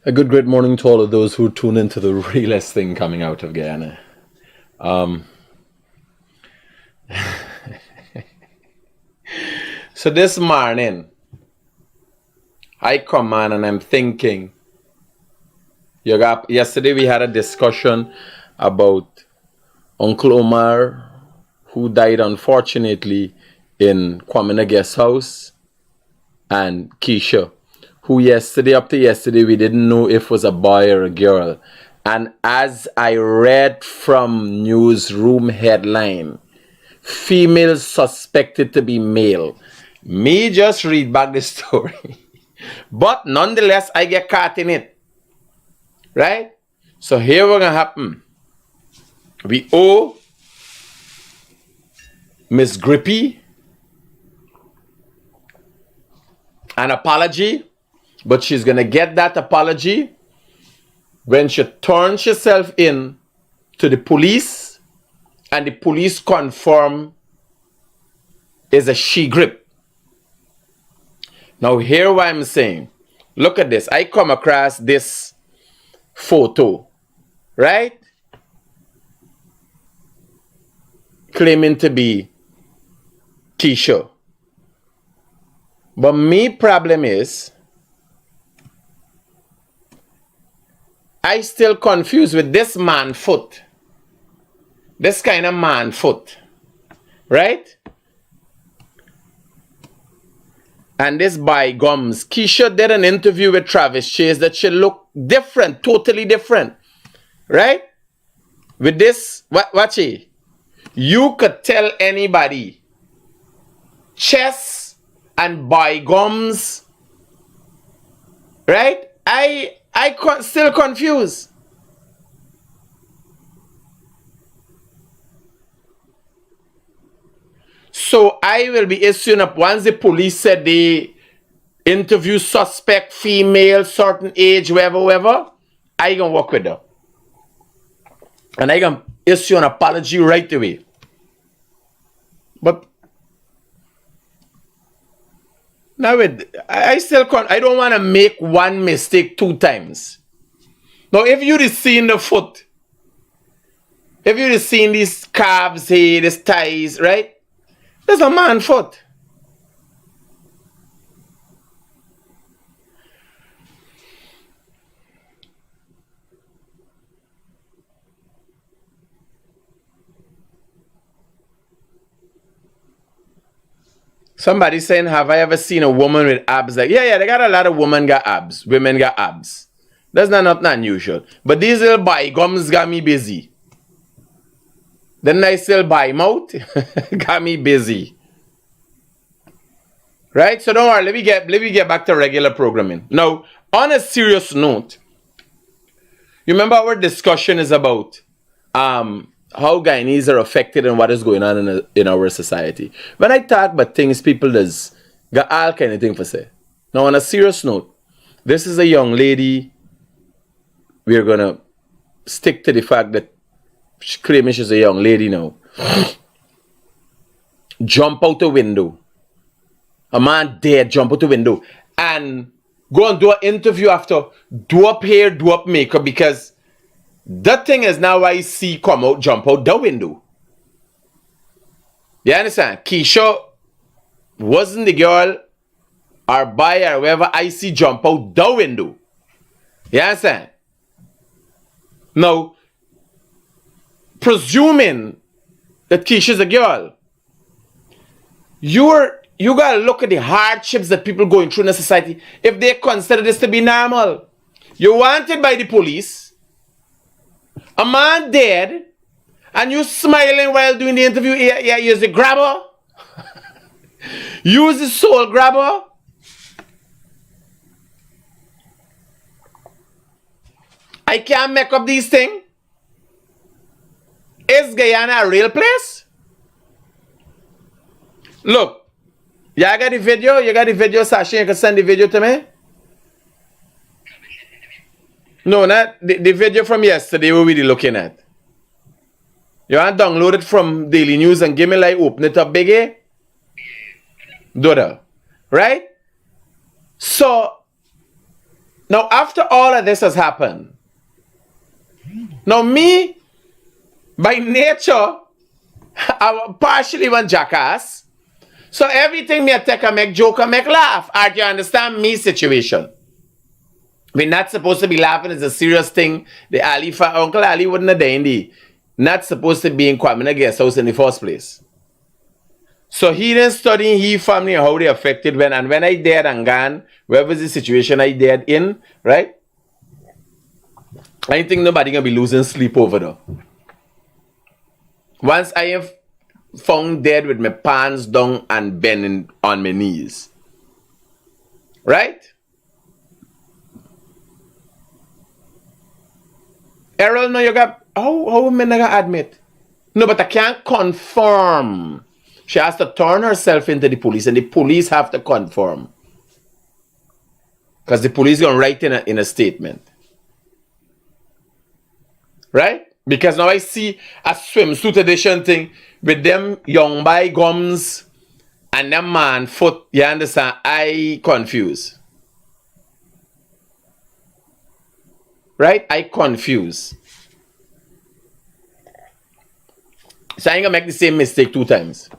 A good great morning to all of those who tune into the realest thing coming out of Guyana. So this morning, I come on and I'm thinking, yesterday we had a discussion about Uncle Omar, who died unfortunately in Kwamina Guest House, and Keisha, who up to yesterday, we didn't know if it was a boy or a girl. And as I read from newsroom headline, female suspected to be male. Me just read back the story. But nonetheless, I get caught in it. Right? So here what's going to happen. We owe Miss Grippy an apology. But she's going to get that apology when she turns herself in to the police and the police confirm is a she grip. Now, hear what I'm saying. Look at this. I come across this photo, right? Claiming to be Keisha. But me problem is, I still confused with this man foot. This kind of man foot. Right? And this by gums. Keisha did an interview with Travis Chase that she looked different, totally different. Right? With this, watch it. You could tell anybody. Chest and by gums. Right? I still confused. So I will be issuing up once the police said they interview suspect, female, certain age, whoever, I gonna work with her. And I gonna issue an apology right away. But now I don't want to make one mistake two times. Now, if you've seen the foot, if you've seen these calves here, these thighs, right? There's a man foot. Somebody saying, have I ever seen a woman with abs? Like, yeah, they got a lot of women got abs. Women got abs. That's not unusual. But these little by gums got me busy. The nice little by mouth got me busy. Right? So don't worry, let me get back to regular programming. Now, on a serious note, you remember our discussion is about how Guyanese are affected and what is going on in our society. When I talk about things, people does got all kind of thing for say. Now, on a serious note, this is a young lady. We're gonna stick to the fact that she claims she's a young lady now. Jump out the window. A man dead, jump out the window. And go and do an interview after. Do up hair, do up makeup, because that thing is now I see come out, jump out the window. You understand? Keisha wasn't the girl or boy or whoever I see jump out the window. You understand? Now, presuming that Keisha's a girl, you gotta look at the hardships that people going through in the society if they consider this to be normal. You're wanted by the police. A man dead, and you smiling while doing the interview. Yeah, use the grabber. Use the soul grabber. I can't make up these things. Is Guyana a real place? Look, you got the video? You got the video, Sasha? You can send the video to me? No, not the video from yesterday we were looking at. You want to download it from Daily News and give me like open it up biggie? Do that. Right? So, Now, after all of this has happened, now me, by nature, I'm partially one jackass. So everything me I take and make joke and make laugh. Art, you understand me situation? We're not supposed to be laughing. It's a serious thing. The Uncle Ali wouldn't have done. Not supposed to be in Kwame guest house in the first place. So he didn't study his family and how they affected when I dared and gone, where was the situation I dared in, right? I think nobody gonna be losing sleep over there. Once I have found dead with my pants down and bending on my knees. Right? Errol, no, you got how women gonna admit? No, but I can't confirm. She has to turn herself into the police, and the police have to confirm. Because the police gonna write in a statement. Right? Because now I see a swimsuit edition thing with them young boy gums and them man foot. You understand? I confuse. Right? I confuse. So I ain't gonna make the same mistake 2 times.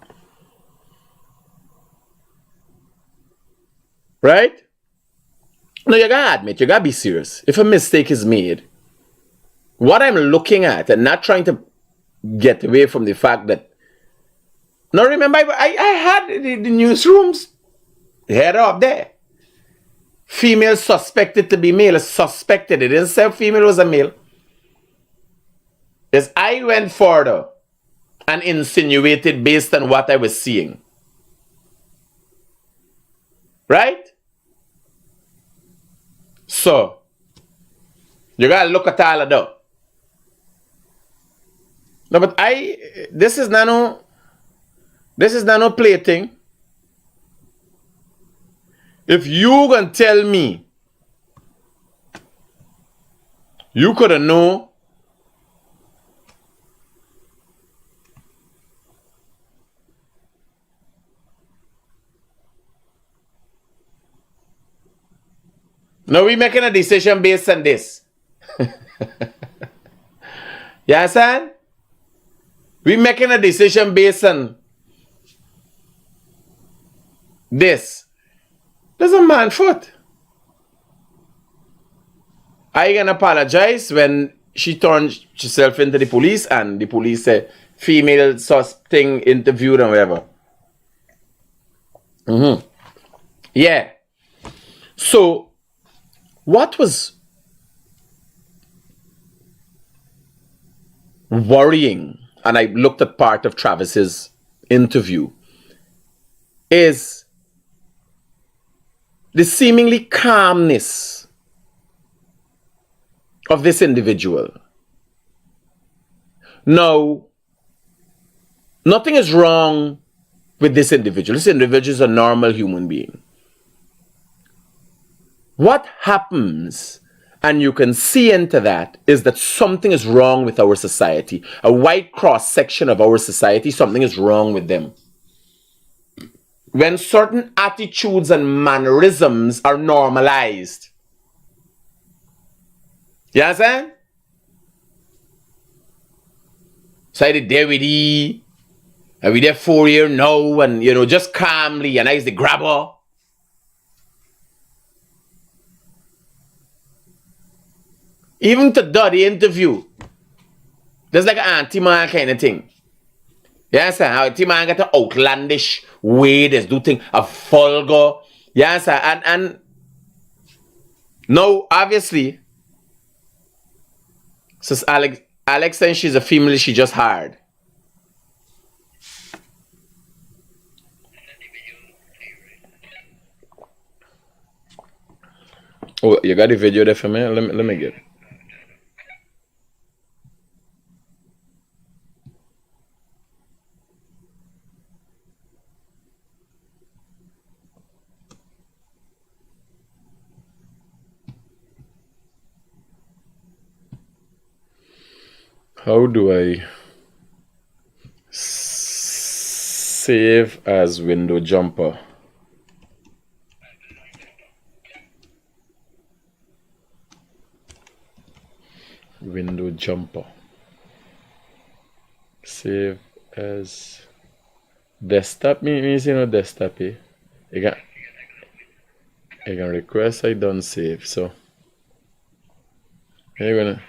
Right? No, you gotta admit, you gotta be serious. If a mistake is made, what I'm looking at and not trying to get away from the fact that. Now remember, I had the newsrooms head up there. Female suspected to be male. Suspected. It didn't say female was a male. Yes, I went further and insinuated based on what I was seeing. Right? So, you gotta look at all of that. No, but this is not no plaything. If you gonna tell me you could have known no, we making a decision based on this. You understand? We making a decision based on this. There's a man foot. I can apologize when she turned herself into the police and the police said female thing interviewed and whatever. Yeah. So what was worrying, and I looked at part of Travis's interview, is the seemingly calmness of this individual. No, nothing is wrong with this individual. This individual is a normal human being. What happens, and you can see into that, is that something is wrong with our society. A wide cross section of our society, something is wrong with them. When certain attitudes and mannerisms are normalized. You understand? So I did there with you, and we there 4 years now, and just calmly, and I is the grabber. Even to do the interview, there's like an anti-man kind of thing. You understand? How anti-man got an outlandish way, there's do thing, a vulgar. You understand? And no, obviously, since Alex saying she's a female, she just hard. Oh, you got the video there for me? Let me get it. How do I save as window jumper? jumper. Save as desktop. Me see no desktop. You can request I don't save. So you're gonna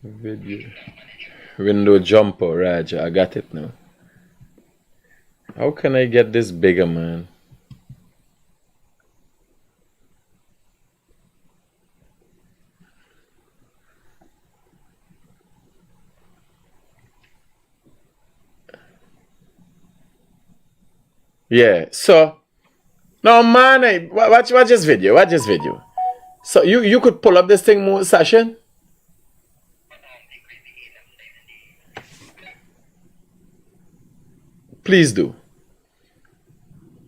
video window jumper, Raja. I got it now. How can I get this bigger, man? Yeah, so no man, watch this video. Watch this video. So you could pull up this thing more session. Please do.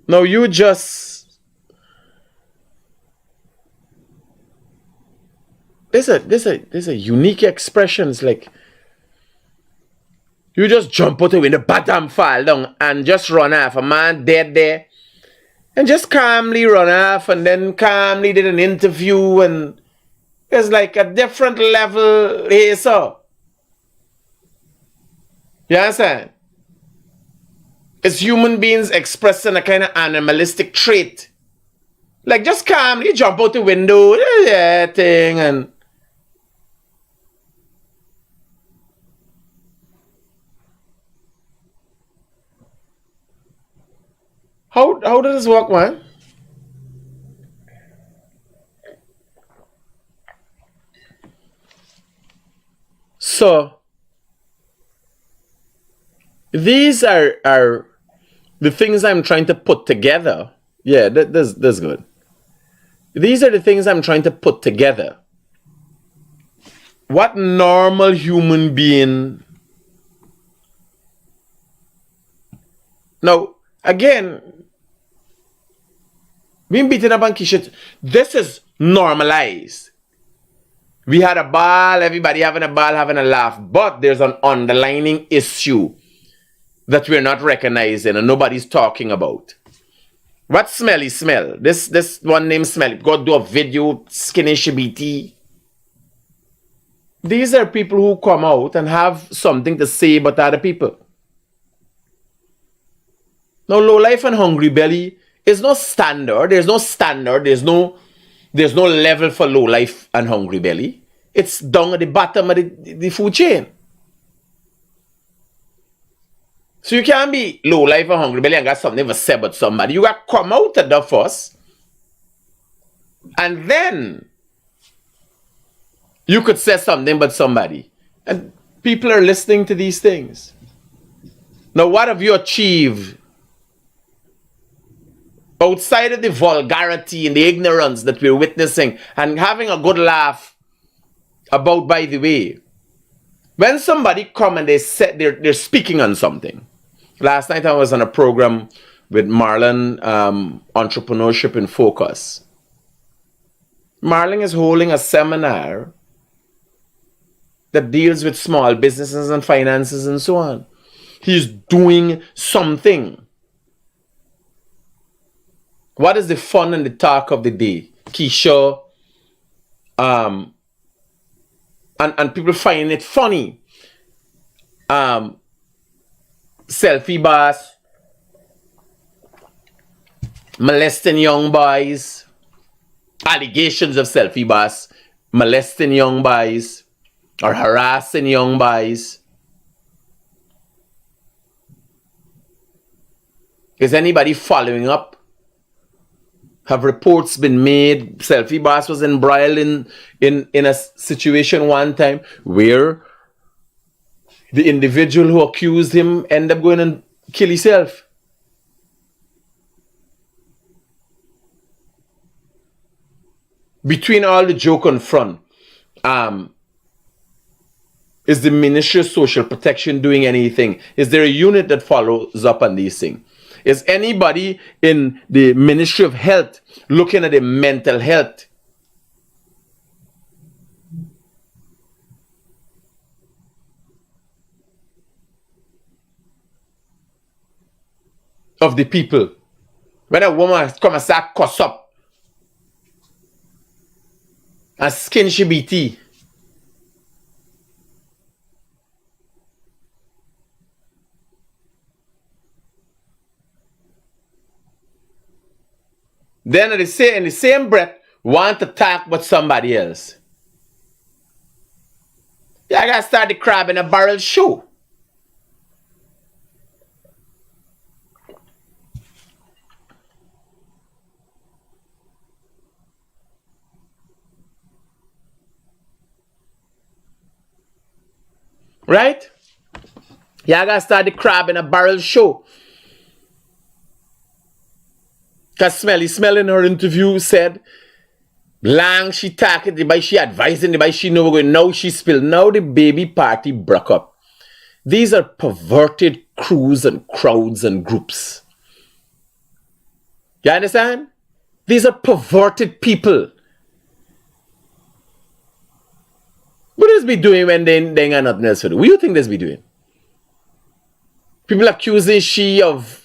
Now you just there's a unique expression. It's like you just jump out the window, bottom fall down, and just run off. A man dead there. And just calmly run off, and then calmly did an interview, and there's like a different level here, so. You understand? It's human beings expressing a kind of animalistic trait. Like just calmly jump out the window, yeah, thing, and how does this work, man? So these are the things I'm trying to put together. Yeah, that's good. These are the things I'm trying to put together. What normal human being... Now, again, being beaten up on Keisha, this is normalized. We had a ball, everybody having a ball, having a laugh, but there's an underlining issue that we're not recognizing and nobody's talking about. What smelly smell? This one named Smelly. Go do a video, skinny shibiti. These are people who come out and have something to say about other people. Now, low life and hungry belly is no standard. There's no standard. There's no level for low life and hungry belly. It's down at the bottom of the food chain. So you can't be low life and hungry belly and got something to say about somebody. You got to come out of the first. And then you could say something about somebody. And people are listening to these things. Now, what have you achieved outside of the vulgarity and the ignorance that we're witnessing and having a good laugh about, by the way, when somebody come and they're speaking on something. Last night I was on a program with Marlon, Entrepreneurship in Focus. Marlon is holding a seminar that deals with small businesses and finances and so on. He's doing something. What is the fun and the talk of the day? Keisha, and people find it funny. Selfie boss, molesting young boys, allegations of selfie boss, molesting young boys, or harassing young boys. Is anybody following up? Have reports been made? Selfie boss was embroiled in a situation one time where the individual who accused him ended up going and kill himself. Between all the joke on front, is the Ministry of Social Protection doing anything? Is there a unit that follows up on these things? Is anybody in the Ministry of Health looking at the mental health? of the people. When a woman come and start cuss up and skin she BT. Then in the same breath, want to talk about somebody else. Yeah, I gotta start the crab in a barrel show. Right? Yeah, I gotta start the crab in a barrel show. Because Smell in her interview said, long she talking, the by she advising, the by she know going, now she spilled. Now the baby party broke up. These are perverted crews and crowds and groups. You understand? These are perverted people. What does be doing when they ain't got nothing else to do? What do you think this be doing? People accusing she of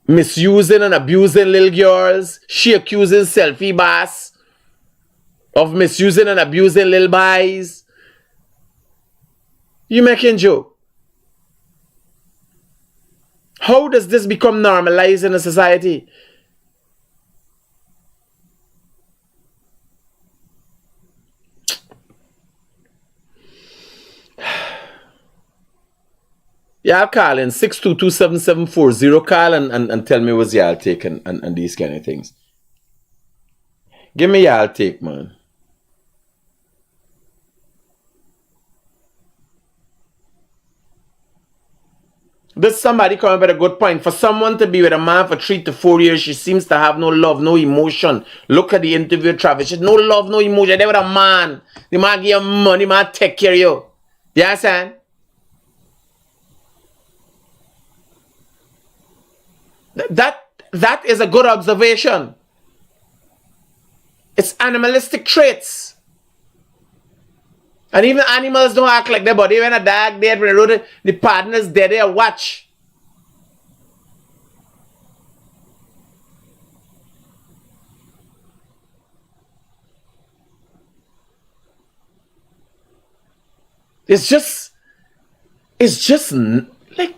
misusing and abusing little girls. She accusing selfie boss of misusing and abusing little boys. You making joke? How does this become normalized in a society? Yeah, I'll call in 622-7740. Call and tell me what's y'all take and these kind of things. Give me y'all take, man. There's somebody coming with a good point. For someone to be with a man for 3 to 4 years, she seems to have no love, no emotion. Look at the interview, Travis. She's no love, no emotion. They're with a man. The man give you money, the man take care of you. You understand? That is a good observation. It's animalistic traits. And even animals don't act like that, but even a dog dead, when the partner's dead, they watch. It's just like,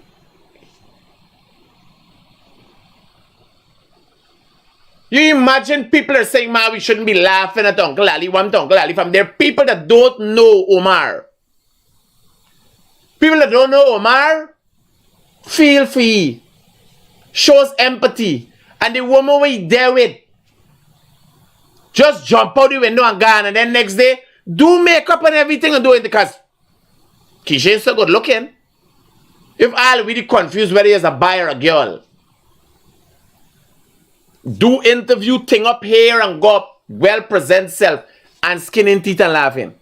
you imagine people are saying, man, we shouldn't be laughing at Uncle Ali, one to Uncle Ali from there. People that don't know Omar. People that don't know Omar, feel free. Shows empathy. And the woman we there with, just jump out the window and gone. And then next day, do makeup and everything and do it because Keisha is so good looking. If I'll really confused whether he's a boy or a girl. Do interview, thing up here and go up, well present self and skin in teeth and laughing.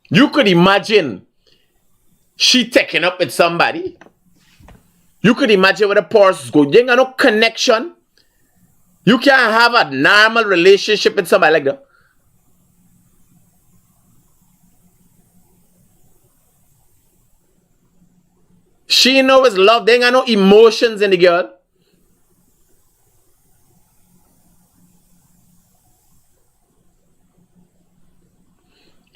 You could imagine she taking up with somebody. You could imagine where the person go. You ain't got no connection. You can't have a normal relationship with somebody like that. She know it's love. They ain't got no emotions in the girl.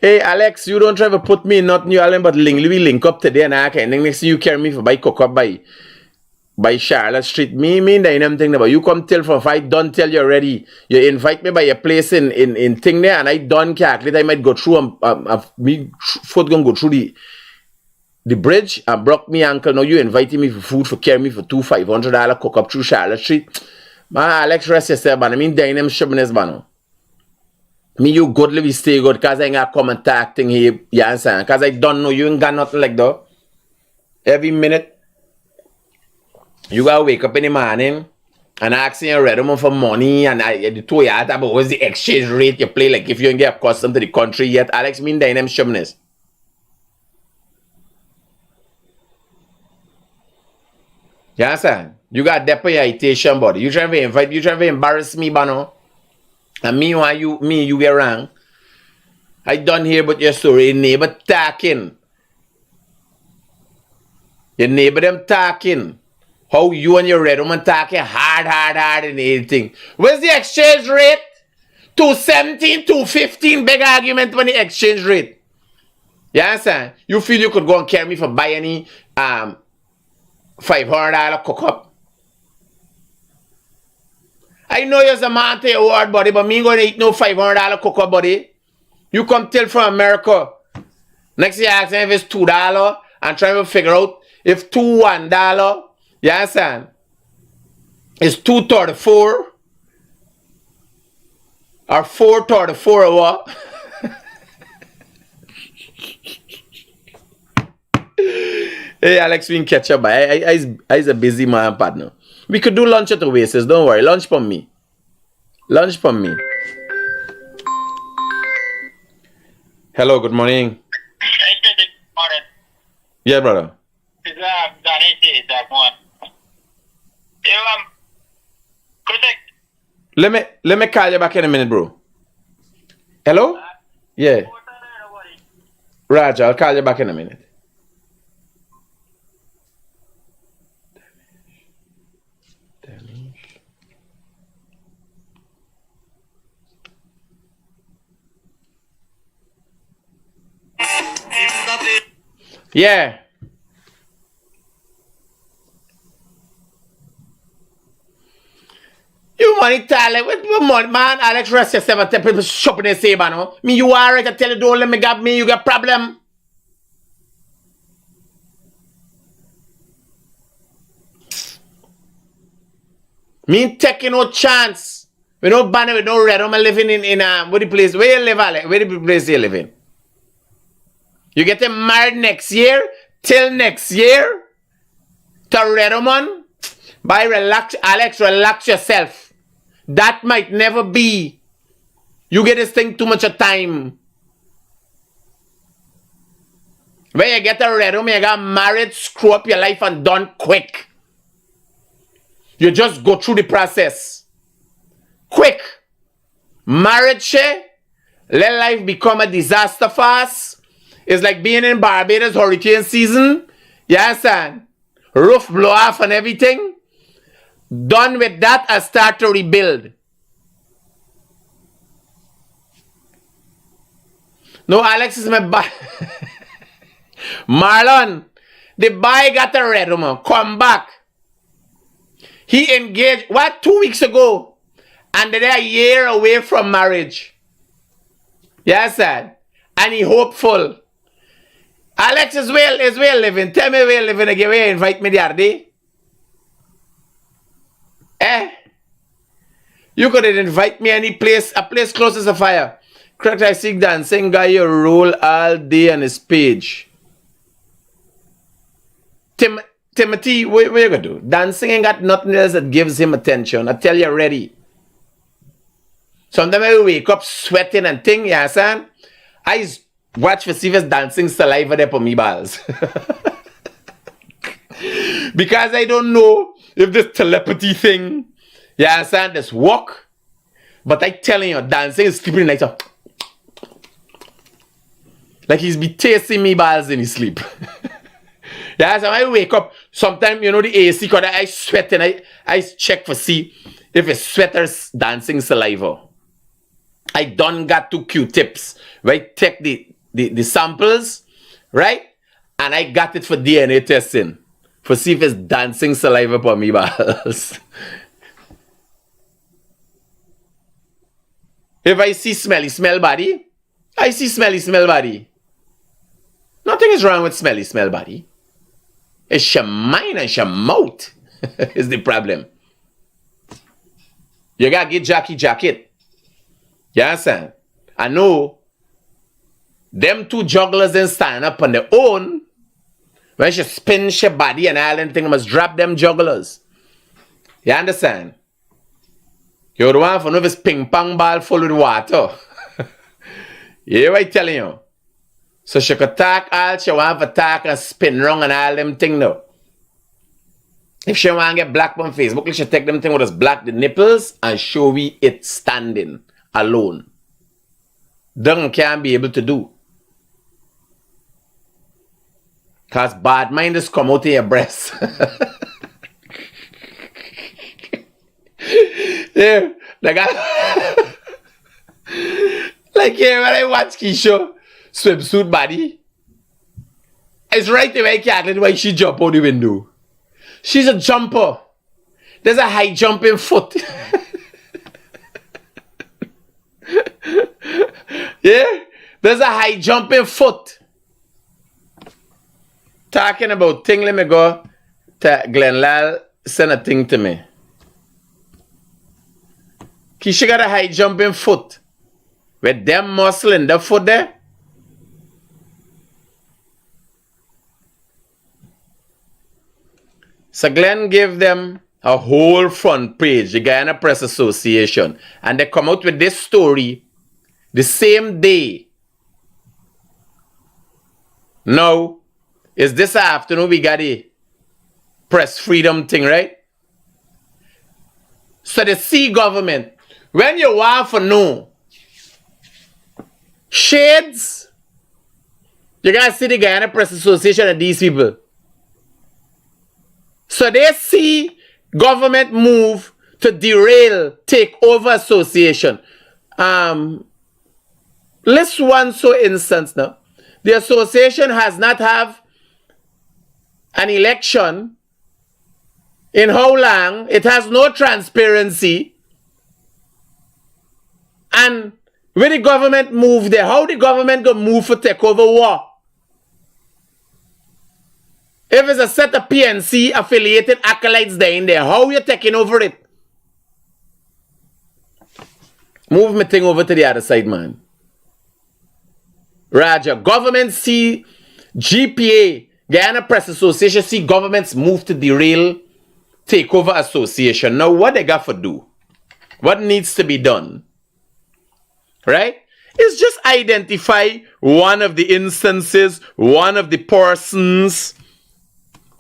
Hey, Alex, you don't try to put me in not New Orleans, but we link up today and I can. Next thing you carry me for buy cook up by Charlotte Street. Me the them thing about you come tell from if I don't tell you already. You invite me by your place in thing there and I done calculate I might go through me foot gonna go through the bridge and broke me ankle. Now you inviting me for food for carry me for $500 cook up through Charlotte Street. Man, Alex rest yourself, man. I mean them shipments, man. Me you godly we stay good cause I ain't got come and talk thing here, you understand? Cause I don't know you ain't got nothing like that. Every minute you gotta wake up in the morning and asking your redmond for money and the two you about what's the exchange rate you play like if you ain't get accustomed to the country yet. Alex mean they them shipments. You understand? You got deportation, buddy. You trying to embarrass me, Bano. And me, why you get wrong. I done here but your story. Your neighbor talking. Your neighbor them talking. How you and your red woman talking hard and everything. Where's the exchange rate? 217, 215, big argument when the exchange rate. You understand? You feel you could go and carry me for buy any $500 cook up? I know you're a man to your word, buddy, but me going to eat no $500 cook up, buddy. You come tell from America. Next year, ask me if it's $2 and try to figure out if $1. You understand? It's $2.34 or $4.34 or what? Hey, Alex, we can catch up. I's a busy man, partner. We could do lunch at Oasis. Don't worry. Lunch for me. Lunch for me. Hello, good morning. Yeah, brother. Let me call you back in a minute, bro. Hello? Yeah. Raj, I'll call you back in a minute. Yeah. You money talent with money, man. Alex rest yourself and tell people shopping and say, man. Me, you are right. I tell you, don't let me got me. You got problem. Me taking no chance. We no banner, we no red. I'm living in where the place. Where you live, Alex? Where the place you live in? You getting married next year? Till next year? To Redoman? By relax, Alex, relax yourself. That might never be. You get this thing too much of time. When you get a Redoman, you got married, screw up your life and done quick. You just go through the process. Quick. Marriage, let life become a disaster fast. It's like being in Barbados hurricane season. You understand? Roof blow off and everything. Done with that, I start to rebuild. No, Alex is my boy. Marlon, the boy got a red woman. Come back. He engaged, 2 weeks ago? And they're a year away from marriage. You understand? And he hopeful. Alex is well living. Tell me where living again. Where you invite me the other day? You could invite me any place, a place close as a fire. Correct, I see dancing guy, you roll all day on his page. Timothy, what you gonna do? Dancing ain't got nothing else that gives him attention. I tell you already. Sometimes I wake up sweating and thing, you understand? I watch for see if it's dancing saliva there for me balls. Because I don't know if this telepathy thing, you understand, this walk. But I telling you, dancing is sleeping like so. Like he's be tasting me balls in his sleep. Yeah, so I wake up, sometimes, you know, the AC, because I sweat and I check for see if it's sweater's dancing saliva. I done got 2 Q-tips, right? Take the samples, right? And I got it for DNA testing. For see if it's dancing saliva for me balls. If I see smell body, I see smell body. Nothing is wrong with smell body. It's your mind and your mouth is the problem. You gotta get Jackie jacket. You understand? I know them 2 jugglers and stand up on their own. When she spins her body and all them thing, must drop them jugglers. You understand? You don't want to know if it's ping pong ball full with water. You hear what I'm telling you? So she could talk all she want to talk and spin wrong and all them thing now. If she want to get black on Facebook, she take them thing with us black the nipples and show we it standing alone. Dung can't be able to do. Because bad minders come out in your breast. Yeah, like when I watch Keisha swimsuit body, it's right away Kathleen why she jump out the window. She's a jumper. There's a high jumping foot. Yeah, there's a high jumping foot. Talking about thing, let me go to Glenlal send a thing to me. Keisha got a high jumping foot. With them muscle in the foot there. So Glenn gave them a whole front page, the Guyana Press Association. And they come out with this story the same day. Now, it's this afternoon we got a press freedom thing, right? So the C government, when you want to know shades, you gotta see the Guyana Press Association and these people. So they see government move to derail, take over association. Let's one so instance now. The association has not have an election in how long? It has no transparency. And when the government move there, how the government go move for take over war? If it's a set of PNC affiliated acolytes there in there, how you taking over it? Move my thing over to the other side, man. Roger, government see GPA, Guyana Press Association, see governments move to derail, take over association. Now, what they got to do? What needs to be done? Right? It's just identify one of the instances, one of the persons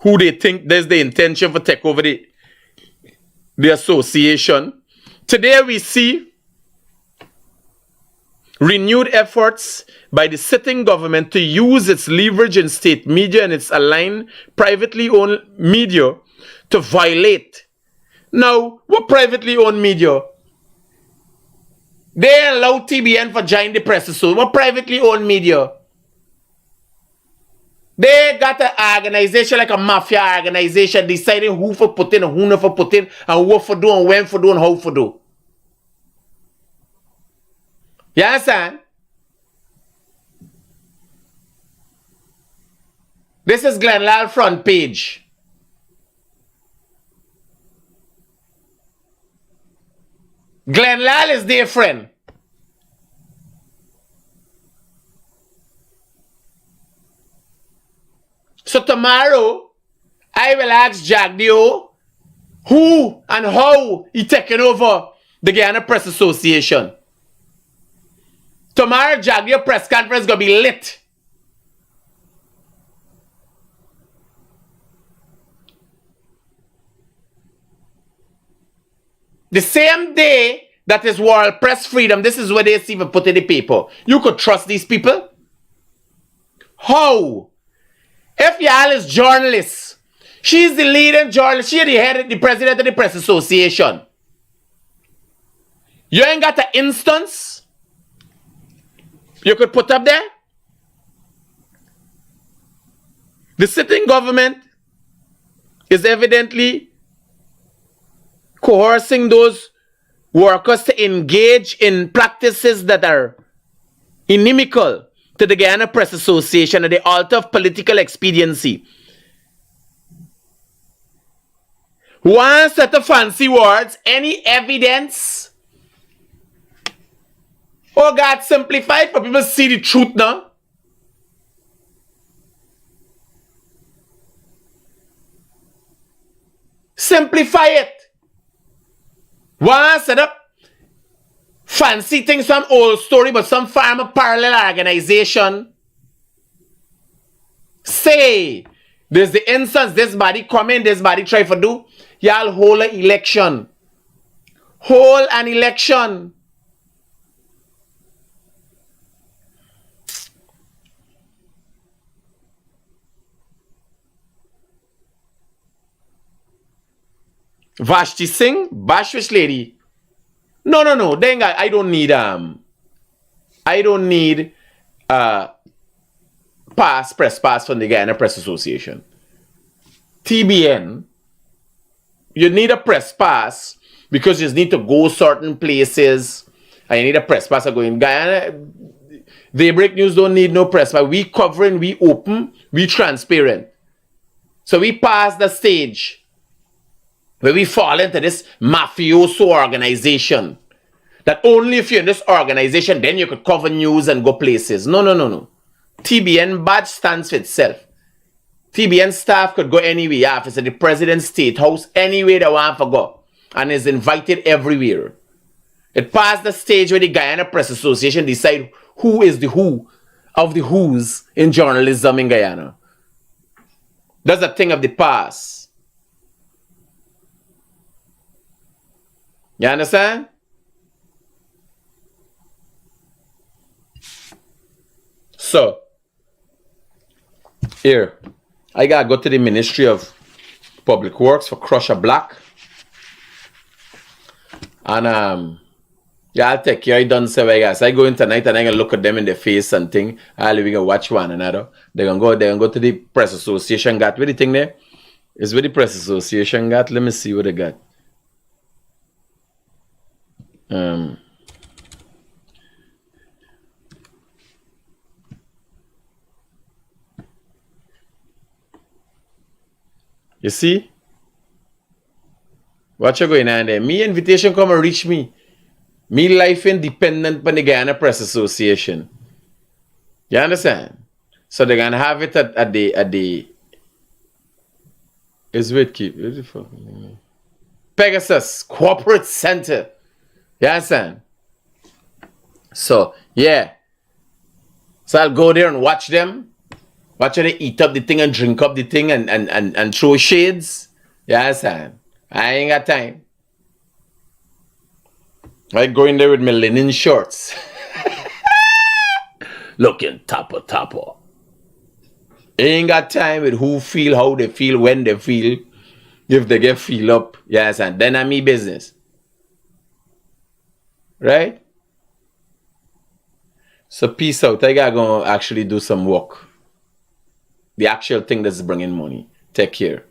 who they think there's the intention for take over the association. Today we see renewed efforts by the sitting government to use its leverage in state media and its aligned privately owned media to violate. Now, what privately owned media? They allow TBN for join the press. So what privately owned media? They got an organization like a mafia organization deciding who for put in and who not for put in and what for do and when for do and how for do. You understand? This is Glenlal front page. Glenlal is their friend. So tomorrow, I will ask Jagdio who and how he taken over the Guyana Press Association. Tomorrow, Jagdio press conference gonna be lit. The same day that is World Press Freedom, this is where they see even put in the paper. You could trust these people? How? If y'all is journalists, she's the leading journalist, she's the president of the Press Association. You ain't got an instance you could put up there? The sitting government is evidently coercing those workers to engage in practices that are inimical to the Guyana Press Association at the altar of political expediency. One set of fancy words, any evidence? Oh God, simplify it for people to see the truth now. Simplify it. One set up fancy things, some old story, but some farmer parallel organization say There's the instance, this body come in, this body try for do. Y'all hold an election. Hold an election. Vashti Singh, Bashwish lady. No. Then I don't need press pass from the Guyana Press Association. TBN, you need a press pass because you need to go certain places and you need a press pass to go in Guyana. Daybreak News don't need no press pass. We covering, we open, we transparent. So we pass the stage where we fall into this mafioso organization that only if you're in this organization then you could cover news and go places. No. TBN badge stands for itself. TBN staff could go anywhere. Yeah, if it's at the President's State House, anywhere they want to go. And is invited everywhere. It passed the stage where the Guyana Press Association decide who is the who of the who's in journalism in Guyana. That's a thing of the past. You understand? So, here, I gotta go to the Ministry of Public Works for Crusher Black. And yeah, I'll take care. I done say I guess. I go in tonight and I can look at them in the face and think, we can watch one another. They're gonna go to the Press Association got with the thing there. It's with the Press Association got. Let me see what they got. You see? What you going on there? Me invitation come and reach me. Me life independent from the Guyana Press Association. You understand? So they're gonna have it at the is wait keep Pegasus Corporate Center. You understand? So yeah. So I'll go there and watch them. Watch how they eat up the thing and drink up the thing and throw shades. You understand? I ain't got time. I go in there with my linen shorts. Looking tapper. Ain't got time with who feel, how they feel, when they feel. If they get feel up. Yes, and then I'm me business. Right? So peace out. I gotta go actually do some work. The actual thing that's bringing money. Take care.